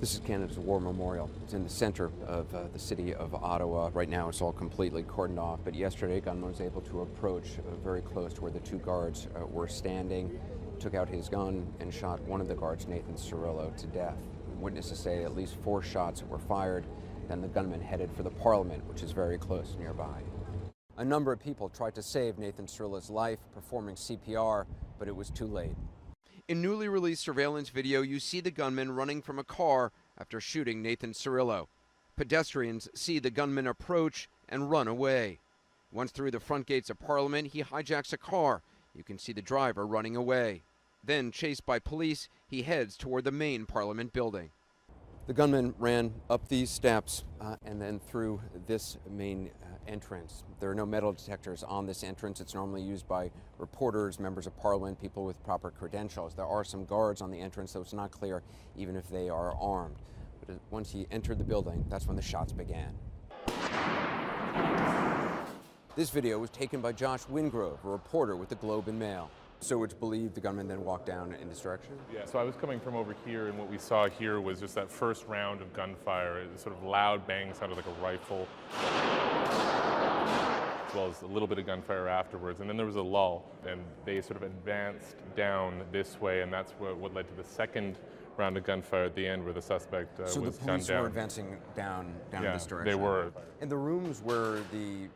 This is Canada's War Memorial. It's in the center of the city of Ottawa. Right now it's all completely cordoned off, but yesterday a gunman was able to approach very close to where the two guards were standing, took out his gun and shot one of the guards, Nathan Cirillo, to death. Witnesses say at least 4 shots were fired, then the gunman headed for the Parliament, which is very close nearby. A number of people tried to save Nathan Cirillo's life, performing CPR, but it was too late. In newly released surveillance video, you see the gunman running from a car after shooting Nathan Cirillo. Pedestrians see the gunman approach and run away. Once through the front gates of Parliament, he hijacks a car. You can see the driver running away. Then, chased by police, he heads toward the main Parliament building. The gunman ran up these steps and then through this main entrance. There are no metal detectors on this entrance. It's normally used by reporters, members of Parliament, people with proper credentials. There are some guards on the entrance, so it's not clear even if they are armed. But once he entered the building, that's when the shots began. This video was taken by Josh Wingrove, a reporter with the Globe and Mail. So it's believed the gunman then walked down in this direction? Yeah, so I was coming from over here, and what we saw here was just that first round of gunfire. It was sort of loud bang, sounded like a rifle, as well as a little bit of gunfire afterwards. And then there was a lull, and they sort of advanced down this way, and that's what led to the second round of gunfire at the end, where the suspect was gunned down. So the police were advancing down in this direction? They were. And the rooms where the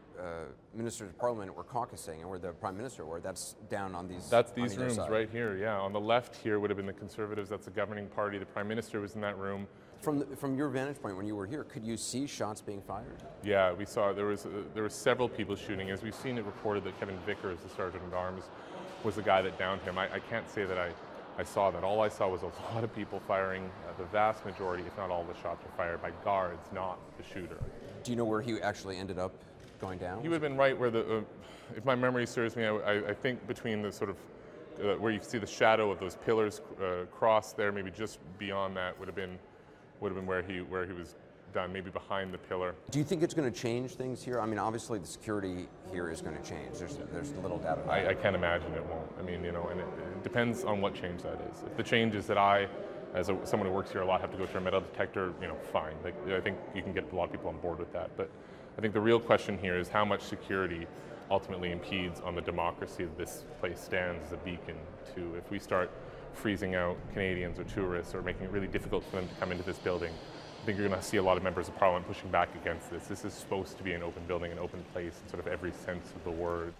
ministers of Parliament were caucusing and where the Prime Minister were, that's down on these That's these on rooms side. right here, yeah. On the left here would have been the Conservatives, that's the governing party. The Prime Minister was in that room. From your vantage point when you were here, could you see shots being fired? Yeah, we saw there were several people shooting. As we've seen it reported that Kevin Vickers, the Sergeant at Arms, was the guy that downed him. I can't say that I saw that. All I saw was a lot of people firing. The vast majority, if not all the shots, were fired by guards, not the shooter. Do you know where he actually ended up going down? He would have been right where if my memory serves me, I think between the sort of, where you see the shadow of those pillars cross there, maybe just beyond that would have been where he was done, maybe behind the pillar. Do you think it's going to change things here? I mean, obviously the security here is going to change. There's little doubt about it. I can't imagine it won't. I mean, and it depends on what change that is. If the change is that I, as someone who works here a lot, have to go through a metal detector, fine. I think you can get a lot of people on board with that. But I think the real question here is how much security ultimately impedes on the democracy that this place stands as a beacon to. If we start freezing out Canadians or tourists or making it really difficult for them to come into this building, I think you're going to see a lot of members of Parliament pushing back against this. This is supposed to be an open building, an open place in sort of every sense of the word.